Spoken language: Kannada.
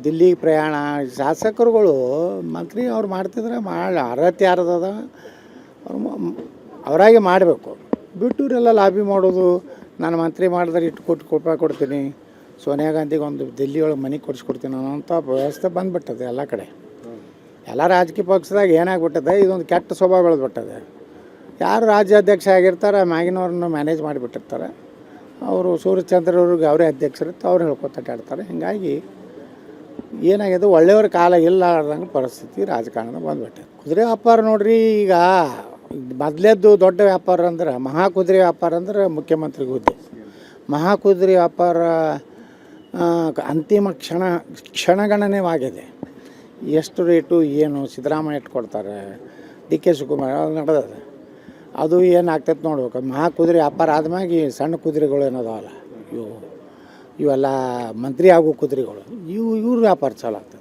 ದಿಲ್ಲಿ ಪ್ರಯಾಣ ಶಾಸಕರುಗಳು ಮಂತ್ರಿ ಅವ್ರು ಮಾಡ್ತಿದ್ರೆ ಅರ್ಹತೆ ಯಾರ್ದದ ಅವರಾಗೆ ಮಾಡಬೇಕು. ಬಿಟ್ಟೂರೆಲ್ಲ ಲಾಬಿ ಮಾಡೋದು, ನಾನು ಮಂತ್ರಿ ಮಾಡಿದ್ರೆ ಇಟ್ಟು ರೂಪಾಯಿ ಕೊಡ್ತೀನಿ, ಸೋನಿಯಾ ಗಾಂಧಿಗೆ ಒಂದು ದಿಲ್ಲಿ ಒಳಗೆ ಮನೆ ಕೊಡಿಸ್ಕೊಡ್ತೀನಿ ಅನ್ನೋಂಥ ವ್ಯವಸ್ಥೆ ಬಂದುಬಿಟ್ಟದೆ ಎಲ್ಲ ಕಡೆ. ಎಲ್ಲ ರಾಜಕೀಯ ಪಕ್ಷದಾಗ ಏನಾಗ್ಬಿಟ್ಟದೆ, ಇದೊಂದು ಕೆಟ್ಟ ಸ್ವಭಾವ ಬೆಳೆದ್ಬಿಟ್ಟದೆ. ಯಾರು ರಾಜ್ಯಾಧ್ಯಕ್ಷ ಆಗಿರ್ತಾರೆ ಮ್ಯಾಗಿನವ್ರನ್ನ ಮ್ಯಾನೇಜ್ ಮಾಡಿಬಿಟ್ಟಿರ್ತಾರೆ. ಅವರು ಸೂರ್ಯಚಂದ್ರವ್ರಿಗೆ ಅವರೇ ಅಧ್ಯಕ್ಷರಿತ್ತು, ಅವ್ರು ಹೇಳ್ಕೊತಾಡ್ತಾರೆ. ಹೀಗಾಗಿ ಏನಾಗಿದೆ, ಒಳ್ಳೆಯವ್ರ ಕಾಲ ಇಲ್ಲಾರ್ದಂಗೆ ಪರಿಸ್ಥಿತಿ ರಾಜಕಾರಣದ ಬಂದ್ಬಿಟ್ಟೆ. ಕುದುರೆ ವ್ಯಾಪಾರ ನೋಡ್ರಿ, ಈಗ ಮೊದಲೇದ್ದು ದೊಡ್ಡ ವ್ಯಾಪಾರ ಅಂದ್ರೆ ಮಹಾಕುದುರೆ ವ್ಯಾಪಾರ ಅಂದ್ರೆ ಮುಖ್ಯಮಂತ್ರಿಗೆ ಹುದ್ದೆ. ಮಹಾಕುದುರೆ ವ್ಯಾಪಾರ ಅಂತಿಮ ಕ್ಷಣಗಣನೆವಾಗಿದೆ. ಎಷ್ಟು ರೇಟು ಏನು ಸಿದ್ದರಾಮಯ್ಯ ಇಟ್ಕೊಡ್ತಾರೆ, ಡಿ ಕೆ ಶಿವಕುಮಾರ್ ಅದು ನಡೆದದೆ. ಅದು ಏನಾಗ್ತೈತೆ ನೋಡ್ಬೇಕು. ಮಹಾಕುದುರೆ ವ್ಯಾಪಾರ ಆದ್ಮ್ಯಾಗ ಈ ಸಣ್ಣ ಕುದುರೆಗಳು ಏನದಾವಲ್ಲ, ಇವೆಲ್ಲ ಮಂತ್ರಿ ಆಗೋ ಕುದುರೆಗಳು, ಇವ್ರ ವ್ಯಾಪಾರ ಚಾಲು ಆಗ್ತದೆ.